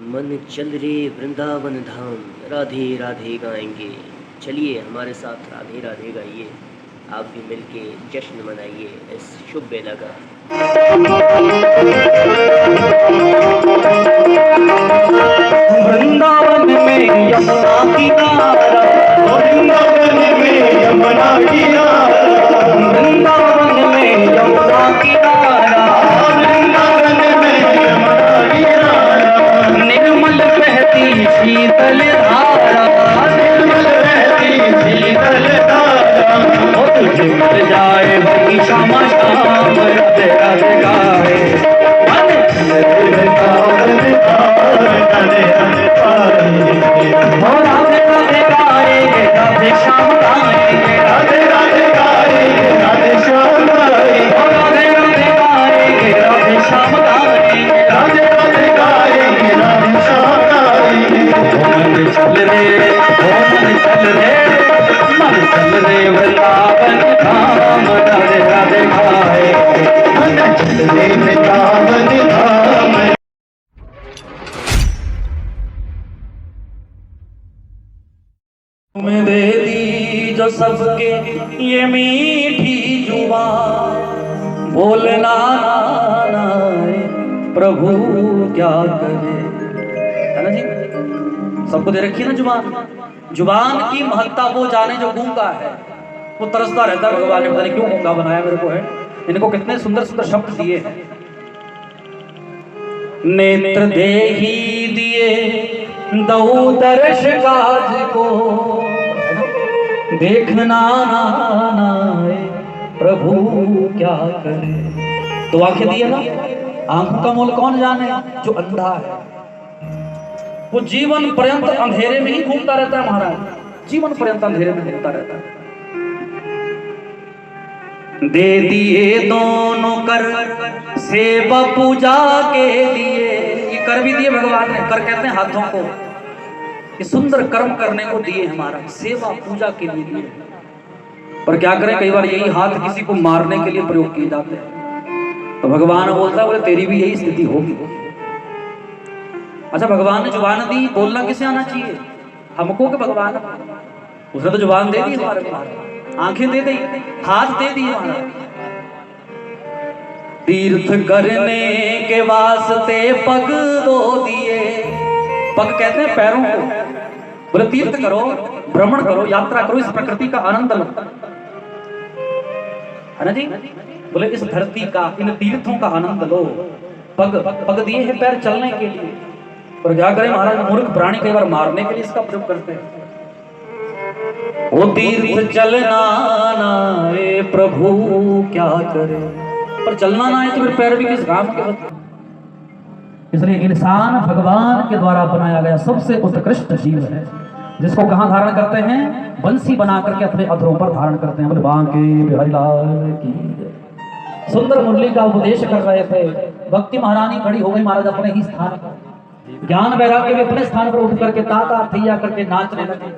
मन चल रे वृंदावन धाम, राधे राधे गाएंगे। चलिए हमारे साथ राधे राधे गाइए। आप भी मिलके जश्न मनाइए इस शुभ बेला का। वृंदावन में यमुना किनारा, वृंदावन में यमुना किनारा, वृंदावन में यमुना किनारा, वृंदावन में यमुना किनारा। निर्मल बहती शीतल धारा, निर्मल बहती शीतल धारा। वो तुझे मिल जाए वही शाम शाम, राधे राधे गाए। राधे राधे गाएंगे, राधे श्याम गाएंगे, राधे राधे गाएंगे, राधे श्याम गाएंगे, राधे राधे गाएंगे, राधे श्याम गाएंगे, राधे राधे गाएंगे, राधे श्याम गाएंगे। मन चल रे, मन चल रे, मन चल रे वृंदावन धाम, राधे राधे गाएंगे, मन चल रे वृंदावन धाम। तुम्हें दे दी जो सबके ये मीठी जुबान, बोलना ना प्रभु क्या करे, है ना जी। सबको दे रखी है ना जुबान। जुबान की महत्ता वो जाने जो गूंगा है, वो तरसता रहता है भगवान ने पता नहीं क्यों गूंगा बनाया मेरे को है। इनको कितने सुंदर सुंदर शब्द दिए हैं। नेत्र देही दिए दो दर्श काज को, देखना ना प्रभु क्या करे। तो आंखें दिए ना, आंखों का मोल कौन जाने। जो अंधा है वो जीवन पर्यंत अंधेरे में ही घूमता रहता है महाराज, जीवन पर्यंत अंधेरे में घूमता रहता है। दे दिए दोनों कर सेवा पूजा के लिए, ये कर भी दिए भगवान ने। कर कहते हैं हाथों को, ये सुंदर कर्म करने को दिए हमारा, सेवा पूजा के लिए दिए। पर क्या करें, कई बार यही हाथ किसी को मारने के लिए प्रयोग किए जाते हैं। तो भगवान बोलता है, बोले तेरी भी यही स्थिति होगी। अच्छा, भगवान ने जुबान दी, बोलना किसे आना चाहिए, हमको के भगवान। उसने तो जुबान दे दी हमारे पास, आंखें दे दी, हाथ दे दिए हमारा। तीर्थ करने के वास्ते पग दो दिए। पग कहते हैं पैरों को। बोले तीर्थ करो, भ्रमण करो, यात्रा करो, इस प्रकृति का आनंद लो, है ना जी। बोले इस धरती का, इन तीर्थों का आनंद लो। पग पग दिए हैं पैर चलने के लिए। पर क्या करें महाराज, मूर्ख प्राणी कई बार मारने के लिए इसका प्रयोग करते हैं। वो तीर्थ चलना ना प्रभु क्या करे। पर चलना ना है तो फिर पैर भी किस काम के होते। इसलिए इंसान भगवान के द्वारा बनाया गया सबसे उत्कृष्ट जीव है, जिसको कहाँ धारण करते हैं, बंसी बना करके अपने अधरों पर धारण करते हैं। बोले बांके बिहारी लाल की। सुंदर मुरली का उपदेश कर रहे थे, भक्ति महारानी खड़ी हो गई महाराज अपने ही स्थान पर। ज्ञान वैराग्य भी अपने स्थान पर उठ करके ताता थैया करके नाचने लगे।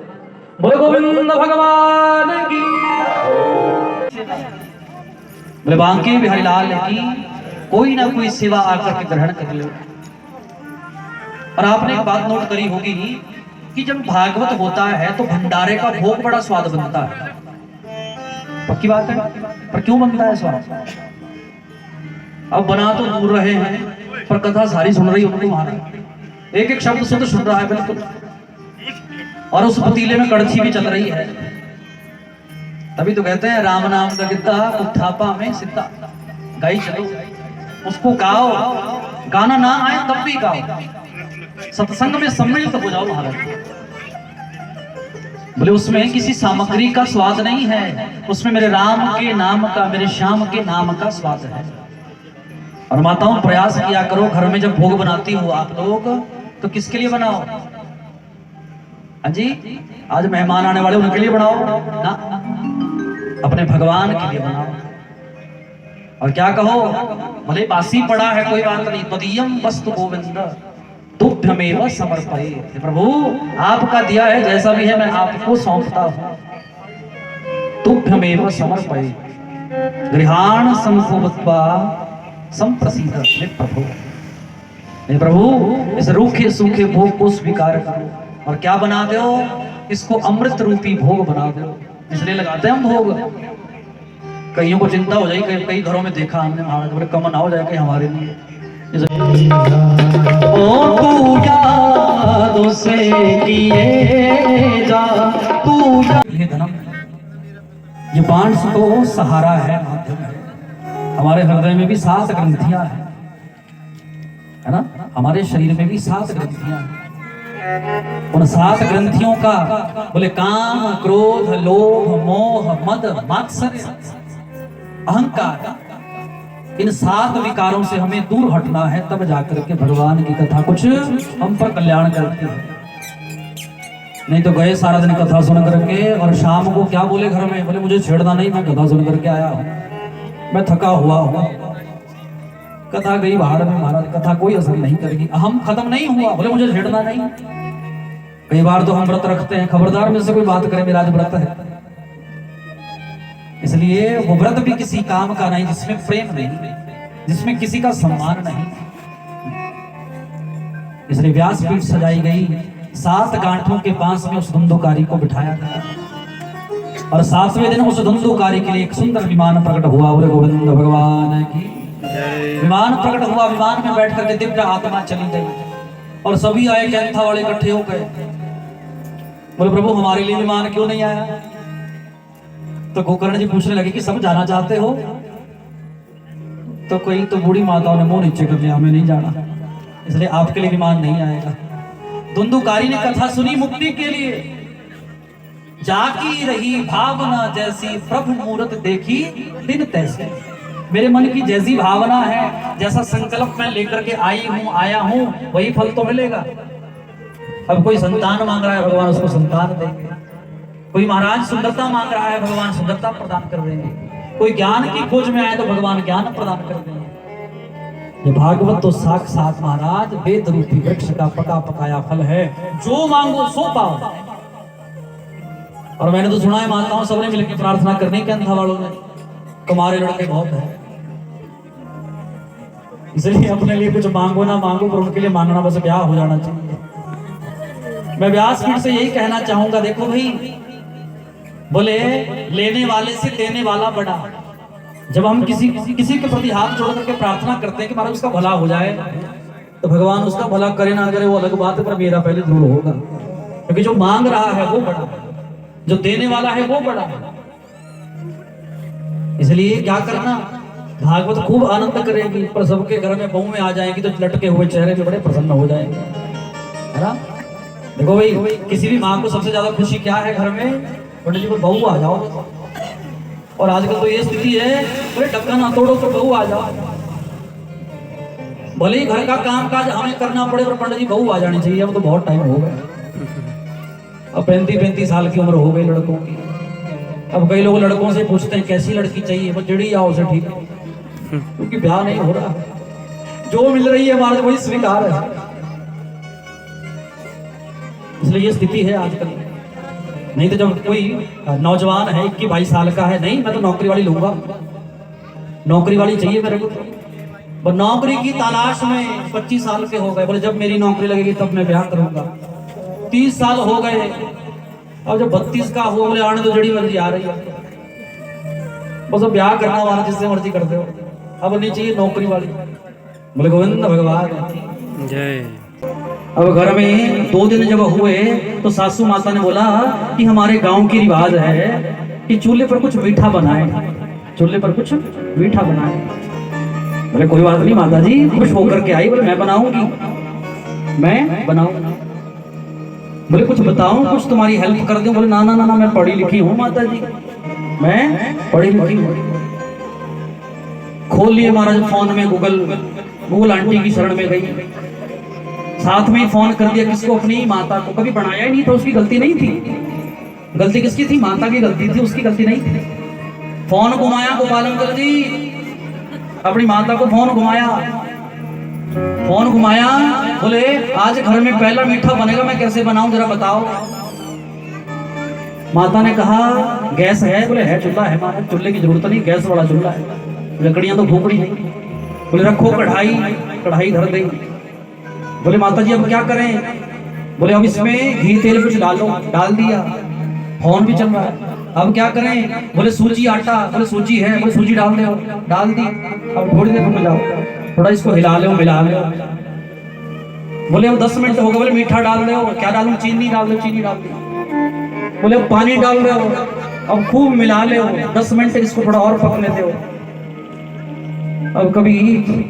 बोले गोविंद भगवान की। बोले बांके बिहारी लाल की। कोई ना कोई सेवा आकर के ग्रहण कर ले। और आपने एक बात नोट करी होगी कि जब भागवत होता है तो भंडारे का भोग बड़ा स्वाद बनता है। पक्की बात है, पर क्यों बनता है स्वाद। अब बना तो दूर रहे हैं, पर कथा सारी सुन रही होगी महाराज, एक एक शब्द शुद्ध सुन रहा है बिल्कुल। और उस पतीले में कड़छी भी चल रही है। तभी तो कहते हैं राम नाम का गिद्दा उत्थापा में सिद्धा। गाई चलो, उसको गाओ, गाना ना आए तब भी गाओ, सत्संग में सम्मिलित हो जाओ महाराज। बोले उसमें किसी सामग्री का स्वाद नहीं है, उसमें मेरे राम के नाम का, मेरे श्याम के नाम का स्वाद है। और माताओं प्रयास किया करो, घर में जब भोग बनाती हो आप लोग तो किसके लिए बनाओ। जी आज मेहमान आने वाले उनके लिए बनाओ ना, अपने भगवान के लिए बनाओ। और क्या कहो, भले बासी पड़ा है कोई बात नहीं, तदीयम वस्तु गोविंद तुभ्यमेव समर्पये। प्रभु आपका दिया है, जैसा भी है मैं आपको सौंपता हूं। तुभ्यमेव समर्पये गृहाण संभुत्वा संप्रसीद प्रभु। हे प्रभु इस रूखे सूखे भोग को स्वीकार करो और क्या बना दो, इसको अमृत रूपी भोग बना दो। इसलिए लगाते हैं हम भोग। कईयों को चिंता हो जाएगी, कई घरों में देखा हमने महाराज बड़े कमन हो जाए कहीं हमारे लिए। ओ तू यादों से किए जा तू ये धर्म, ये बांस तो सहारा है, माध्यम है। हमारे हृदय में भी 7 ग्रंथियां हैं, है ना। हमारे शरीर में भी 7 ग्रंथियां हैं। उन 7 ग्रंथियों का बोले काम, क्रोध, लोभ, मोह, मद, मात्सर्य, अहंकार, इन 7 विकारों से हमें दूर हटना है, तब जाकर के भगवान की कथा कुछ हम पर कल्याण करती है। नहीं तो गए सारा दिन कथा सुन करके और शाम को क्या बोले घर में, बोले मुझे छेड़ना नहीं, मैं कथा सुन करके आया हूँ, मैं थका हुआ हूँ। कथा गई बाहर में महाराज, कथा कोई असर नहीं करेगी, हम खत्म नहीं हुआ, बोले मुझे छेड़ना नहीं। कई बार तो हम व्रत रखते हैं, खबरदार में से कोई बात करे मेरा आज व्रत है। इसलिए वो व्रत भी किसी काम का नहीं जिसमें प्रेम नहीं, जिसमें किसी का सम्मान नहीं। इसलिए व्यासपीठ सजाई गई, 7 गांठों के पास में उस धुंधुकारी को बिठाया गया और 7वें दिन उस धुंधुकारी के लिए एक सुंदर विमान प्रकट हुआ। बोले गोविंद भगवान की विमान प्रकट हुआ। विमान में बैठ करके दिव्य आत्मा चली गई और सभी आए, कैंथा वाले इकट्ठे हो गए। बोले प्रभु हमारे लिए विमान क्यों नहीं आया? तो गोकर्ण जी पूछने लगे कि सब जाना चाहते हो? तो कोई तो बूढ़ी माताओं ने मुंह नीचे कर लिया, हमें नहीं जाना, इसलिए आपके लिए विमान नहीं आएगा। धुंधुकारी ने कथा सुनी मुक्ति के लिए, जाकी रही भावना जैसी प्रभु मूरत देखी दिन तैसी। मेरे मन की जैसी भावना है, जैसा संकल्प मैं लेकर के आई हूं, आया हूं, वही फल तो मिलेगा। अब कोई संतान मांग रहा है, भगवान उसको संतान देंगे। कोई महाराज सुंदरता मांग रहा है, भगवान सुंदरता प्रदान कर देंगे। कोई ज्ञान की खोज में आए तो भगवान ज्ञान प्रदान कर देंगे। ये भागवत तो साक्षात महाराज वेद रूपी वृक्ष का पका पकाया फल है, जो मांगो सो पाओ। और मैंने तो सुना है माताओं सबने मिलकर प्रार्थना करनी, कैंथा वालों ने, तुम्हारे लड़के बहुत है, इसलिए अपने लिए कुछ मांगो ना मांगो, पर उनके लिए मांगना बस ब्याह हो जाना चाहिए। मैं व्यासपीठ से यही कहना चाहूंगा, देखो भाई, बोले लेने वाले से देने वाला बड़ा। जब हम किसी के प्रति हाथ जोड़ करके प्रार्थना करते हैं कि महाराज उसका भला हो जाए, तो भगवान उसका भला करे ना करे वो अलग बात है, पर मेरा पहले जरूर होगा। क्योंकि जो मांग रहा है वो बड़ा, जो देने वाला है वो बड़ा। इसलिए क्या करना, भागवत खूब आनंद करेगी, पर सबके घर में बहू में आ जाएगी तो लटके हुए चेहरे पे बड़े प्रसन्न हो जाएंगे, है ना। देखो भाई, किसी भी माँ को सबसे ज्यादा खुशी क्या है घर में, पंडित जी को बहू आ जाओ। और आजकल तो ये स्थिति है, बोले ढक्कन ना तोड़ो तो बहू आ जाओ। भले ही घर का काम काज हमें करना पड़े, पर पंडित जी बहू आ जानी चाहिए। अब तो बहुत टाइम हो गया, अब 35 साल की उम्र हो गई लड़कों की। अब कई लोग लड़कों से पूछते हैं कैसी लड़की चाहिए, बस जड़ी आओ उसे ठीक है, क्योंकि ब्याह नहीं हो रहा। जो मिल रही है हमारे वही स्वीकार है। इसलिए ये स्थिति है आजकल। नहीं तो जब कोई नौजवान है 21-22 साल का है, नहीं मैं तो नौकरी वाली लूंगा, नौकरी वाली चाहिए मेरे को, पर नौकरी की तलाश में 25 साल के हो गए, बोले जब मेरी नौकरी लगेगी तब मैं ब्याह करूंगा। 30 साल हो गए, अब जब 32 का हो, बोले आने तो जड़ी बंदी आ रही है, बस ब्याह करना वाला जिससे मर्जी करते हो, अब नहीं चाहिए नौकरी वाली। बोले गोविंद भगवान जय। अब घर में 2 दिन जब हुए तो सासू माता ने बोला कि हमारे गांव की रिवाज है कि चूल्हे पर कुछ मीठा बनाए, चूल्हे पर कुछ मीठा बनाए। बोले कोई बात नहीं माता जी, खुश होकर के आई, बोले मैं बनाऊंगी, मैं बनाऊंगा। बोले कुछ बताऊं, कुछ तुम्हारी हेल्प कर दूं? बोले ना ना ना, मैं पढ़ी लिखी हूँ माता जी, मैं पढ़ी लिखी हूँ। खोल लिए महाराज फोन में गूगल आंटी की शरण में गई, साथ में फोन कर दिया किसको, अपनी माता को। कभी बनाया ही नहीं था, उसकी गलती नहीं थी। गलती किसकी थी? माता की गलती थी, उसकी गलती नहीं थी। फोन घुमाया गोपालंकर जी, अपनी माता को फोन घुमाया, फोन घुमाया, बोले आज घर में पहला मीठा बनेगा, मैं कैसे बनाऊं जरा बताओ। माता ने कहा गैस है? बोले है, चूल्हा है महाराज, चूल्हे की जरूरत नहीं, गैस वाला चूल्हा है, लकड़ियां तो फूकड़ी नहीं। बोले रखो कढ़ाई, कढ़ाई धर गई, बोले माता जी अब क्या करें? बोले अब इसमें घी तेल कुछ डालो। डाल दिया। फोन भी चल रहा है। अब क्या करें? बोले सूजी आटा। बोले सूजी है। बोले सूजी डाल दो। डाल दी। अब थोड़ी देर रुक जाओ, थोड़ा इसको हिला लो, मिला लो। बोले अब 10 मिनट हो गए। बोले मीठा डाल दो। क्या डालूं? चीनी डाल दो। चीनी डाल दी। बोले अब पानी डाल दो। अब खूब मिला ले। 10 मिनट इसको थोड़ा और पकने दो। अब कभी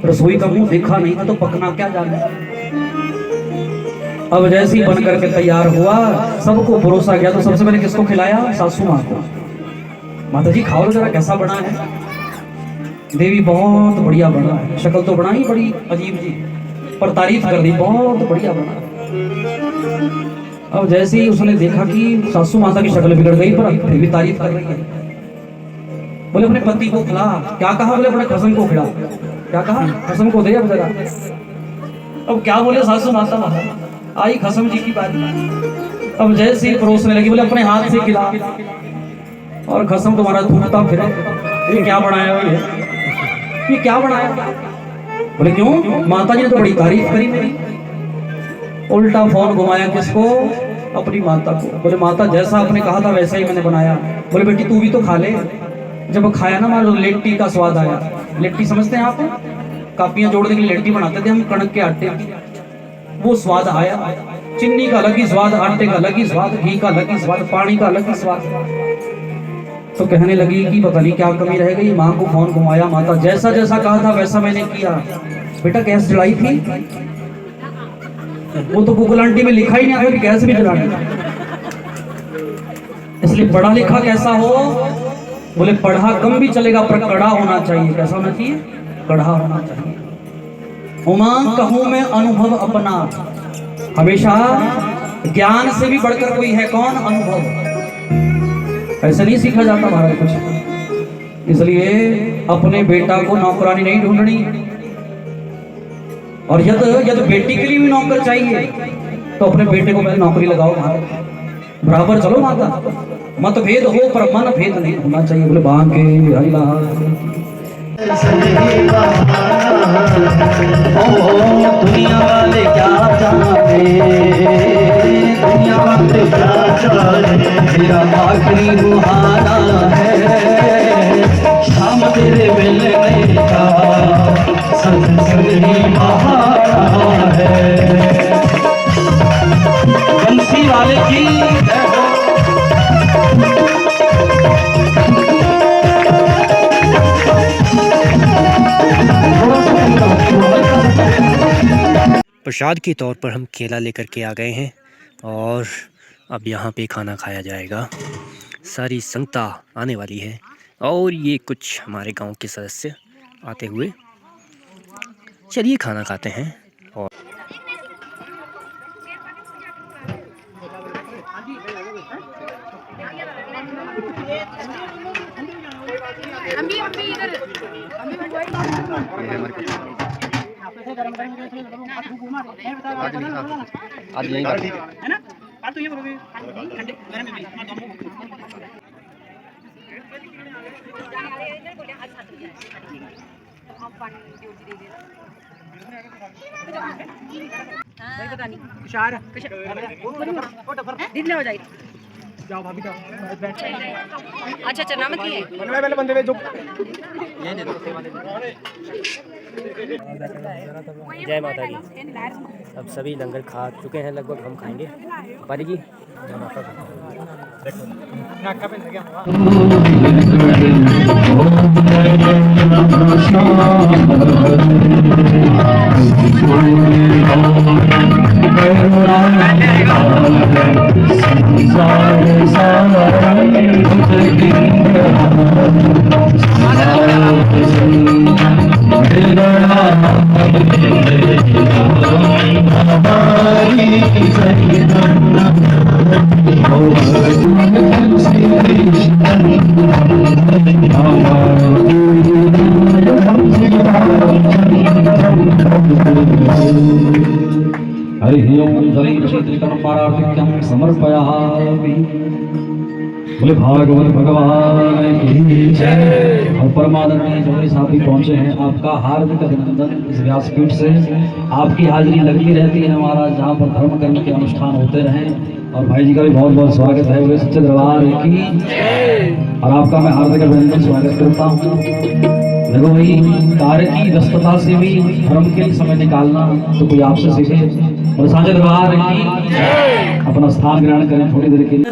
रसोई का मुंह देखा नहीं था तो पकना क्या जाने। अब जैसे ही बन करके तैयार हुआ, सबको परोसा गया तो सबसे पहले किसको खिलाया? सासू माँ को। माता जी खाओ जरा, कैसा बना है? देवी बहुत बढ़िया बना है। शक्ल तो बना ही बड़ी अजीब जी, पर तारीफ कर दी, बहुत बढ़िया बना। अब जैसे ही उसने देखा कि सासू माता की शक्ल बिगड़ गई पर फिर भी तारीफ कर रही है। बोले अपने पति को खिला। क्या कहा? बोले अपने खसम को खिला। क्या कहा? खसम को दे अब जरा। अब क्या बोले सासू माता? आई खसम जी की बारी। अब जैसे ही परोसने लगी, बोले अपने हाथ से खिला। और खसम तुम्हारा थूकता फिरे। ये क्या बनाया हुआ? ये क्या बनाया? बोले क्यों? माता जी ने तो बड़ी तारीफ करी मेरी। उल्टा फोन घुमाया किसको? अपनी माता को। बोले माता जैसा आपने कहा था वैसा ही मैंने बनाया। बोले बेटी तू भी तो खा ले। जब खाया ना मान लो लिट्टी का स्वाद आया। लिट्टी समझते हैं आप? कापियां जोड़ने के लिए लिट्टी बनाते थे हम कणक के आटे की। वो स्वाद आया। चीनी का अलग ही स्वाद, आटे का अलग ही स्वाद, घी का अलग ही स्वाद, पानी का अलग ही स्वाद। तो कहने लगी कि पता नहीं क्या कमी रह गई। माँ को फोन घुमाया। माता जैसा जैसा कहा था वैसा मैंने किया। बेटा गैस जलाई थी? वो तो गूगल आंटी में लिखा ही नहीं आता कि गैस भी जलानी। इसलिए पढ़ा लिखा कैसा हो? बोले पढ़ा कम भी चलेगा पर कड़ा होना चाहिए। कैसा होना चाहिए? कड़ा होना चाहिए। उमा कहूं मैं अनुभव अपना। हमेशा ज्ञान से भी बढ़कर कोई है कौन? अनुभव। ऐसे नहीं सीखा जाता महाराज कुछ। इसलिए अपने बेटा को नौकरानी नहीं ढूंढनी। और यदि बेटी के लिए भी नौकर चाहिए तो अपने बेटे को पहले नौकरी लगाओ महाराज। बराबर चलो माता। मतभेद हो पर मन भेद नहीं होना चाहिए। बोले बांके हरिला दुनिया वाले क्या चाहते? दुनिया वाले क्या चाहते? मेरा आखिरी मुहाना है शाम तेरे मिलने का सनसनी बहाना है। बंसी वाले की प्रसाद के तौर पर हम केला लेकर के आ गए हैं और अब यहाँ पे खाना खाया जाएगा। सारी संगता आने वाली है और ये कुछ हमारे गांव के सदस्य आते हुए। चलिए खाना खाते हैं। और आज यही है ना? तो ये बोलोगे ठंडे गरम में जाओ भाभी का अच्छा नाम है पहले बंदे भेजो। जय माता दी। अब सभी लंगर खा चुके हैं, लगभग हम खाएंगे। पारी जी हरि ओम श्री श्री समर्पयामि। बोले भागवत भगवान की जय। और परमानंद जोड़ी साहब भी पहुंचे हैं, आपका हार्दिक अभिनंदन इस व्यासपीठ से। आपकी हाजिरी लगती रहती है हमारा, जहाँ पर धर्म कर्म के अनुष्ठान होते रहें। और भाई जी का भी बहुत बहुत स्वागत है, वे सच्चे दरबार की जय। और आपका मैं हार्दिक अभिनंदन स्वागत करता हूँ। देखो भाई, कार्य की व्यस्तता से भी धर्म के लिए समय निकालना तो कोई आपसे सीखे। और साझे दरबार की जय। अपना स्थान ग्रहण करें थोड़ी देर के लिए।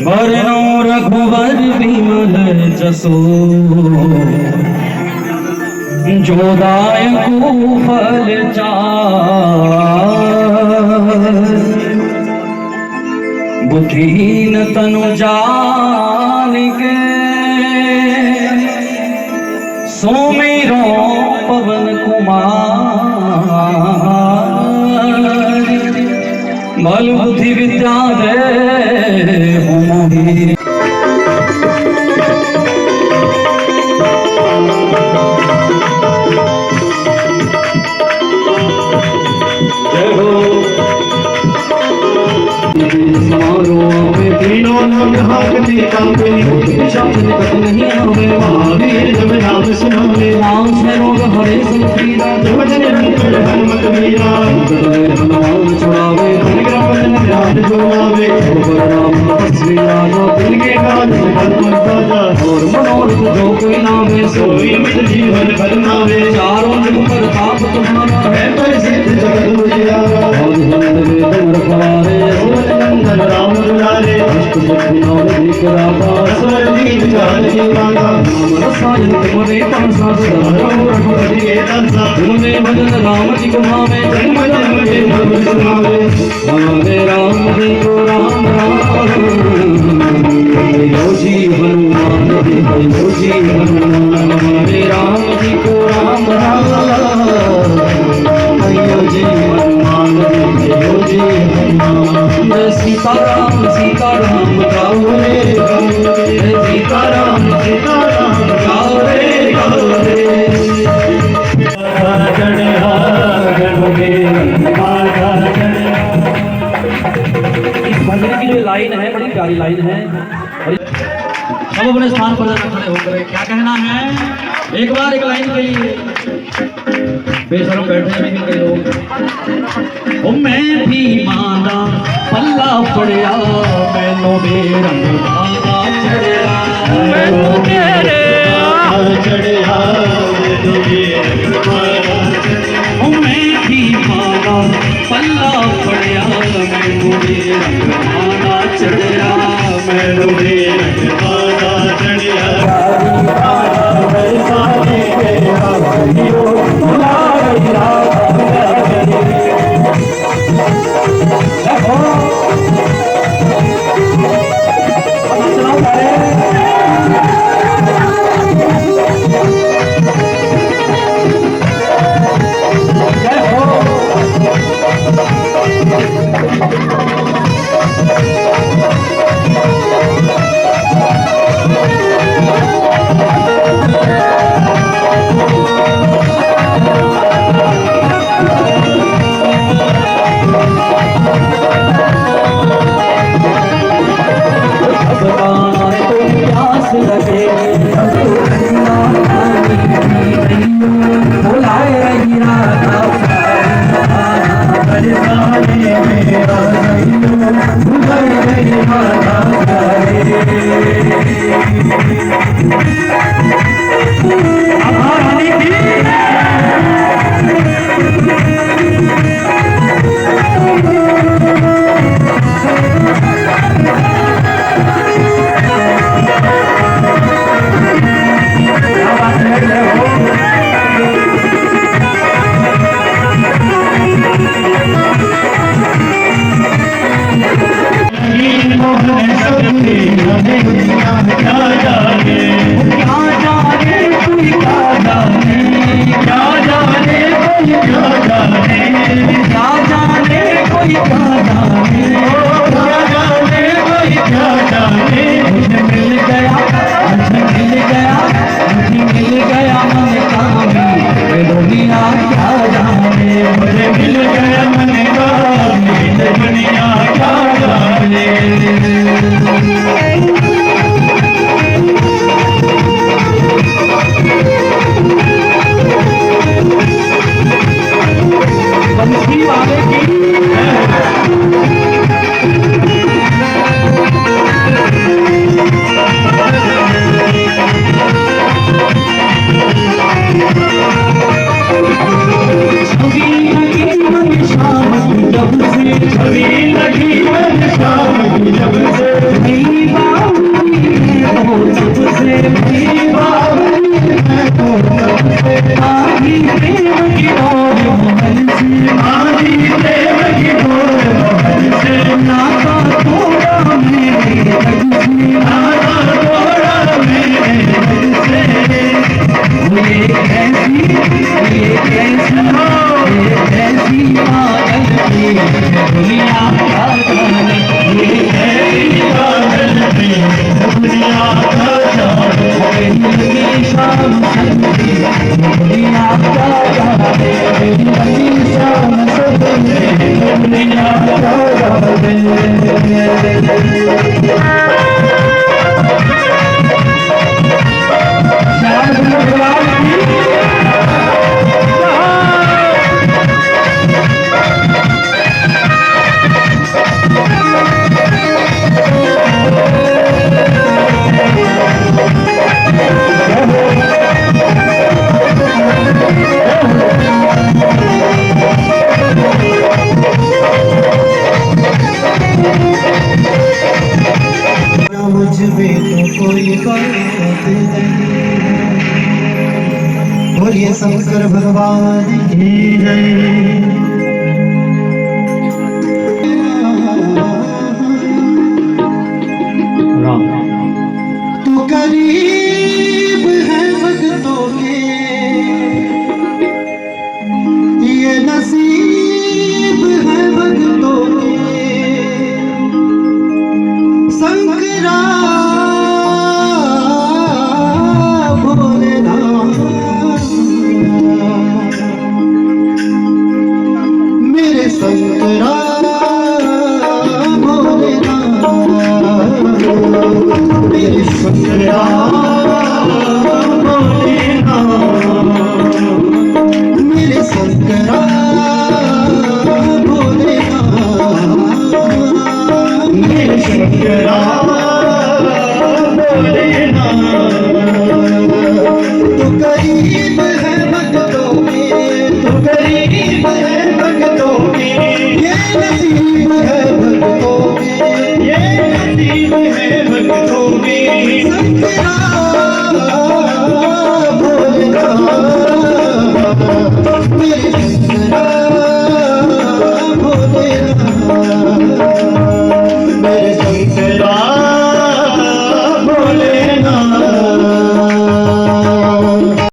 बरनो रघुवर बिमल जसो जोदायको फल बुद्धिहीन तनु जान के सोमेरो पवन कुमार बल बुद्धि विद्या दे मोहि। समारोह में तीनों नाम हाकते कांपे, शब्द निकट नहीं आवे। महावीर जब नाम सुनावे, नाम से रोग हरे सब पीरा। जब जन निकल हनुमत वीरा, हनुमान छुड़ावे। अनुग्रह बदन ध्यान जोड़ावे, राम तपस्वी राजा। दिल के काज हनुमत राजा, और मनोरथ जो कोई नावे। सोई मिल जीवन भरनावे, चारों जुग पर ताप तुम्हारा है। प्रसिद्ध जगत उजियारा, और संत वेद रखवारे। नंदन राम दुलारे, अष्ट सिद्धि नौ निधि कराता। स्वर दीन जान की माता, नाम रसायन तुमरे पासा। रघुपति के दासा, तुमने भजन राम जी को भावे। जन्म जन्म के मधुर सुनावे, हमारे राम जी को राम राम। जी हनुमान जी हनुमान, हमारे राम जी को राम राम। जी हनुमान जी हनुमान। सीताराम सीताराम गाओ रे गाओ रे। सीताराम सीताराम गाओ रे गाओ रे। इस भजन की जो लाइन है बड़ी प्यारी लाइन है। सब अपने स्थान पर खड़े होकर क्या कहना है, एक बार एक लाइन के लिए बेशरम बैठे हैं लेकिन कई लोग। ओ मैं भी माना पल्ला पड़िया, मैनों बेरंग भागा चढ़िया। मैनों बेरंग चढ़िया, मैनों बेरंग भागा चढ़िया। ओ मैं भी माना पल्ला पड़िया, मैनों बेरंग भागा चढ़िया। मैनों बेरंग भागा चढ़िया। दुनिया क्या जाने, मुझे मिल गया मन का छवि लगी मन शाम की जब से, छवि लगी मन शाम की जब से, मेरी बावली है वो सबसे, मेरी बावली है वो सबसे, आधी प्रेम की डोर महल से, आधी प्रेम की डोर महल से, नाता तोड़ा मेरे रग से, नाता तोड़ा मेरे रग से, ये कैसी पागल की दुनिया का जाने, ये कैसी पागल की दुनिया का जाने, मेरी शाम सजदी दुनिया का जाने, मेरी शाम सजदी दुनिया का जाने। श्याम सुंदर भगवान की मुझ में तो कोई बात नहीं, बोलिए शंकर भगवान की जय। तू करीब है भक्तों के, ये नसीब है भक्तों के, शंकरा भोलेनाथ, मेरे शंकरा भोलेनाथ, मेरे शंकरा भोलेनाथ, मेरे शंकरा भोलेनाथ, मेरे शंकरा भोलेनाथ। तू करीब है भक्तों के, तू करीब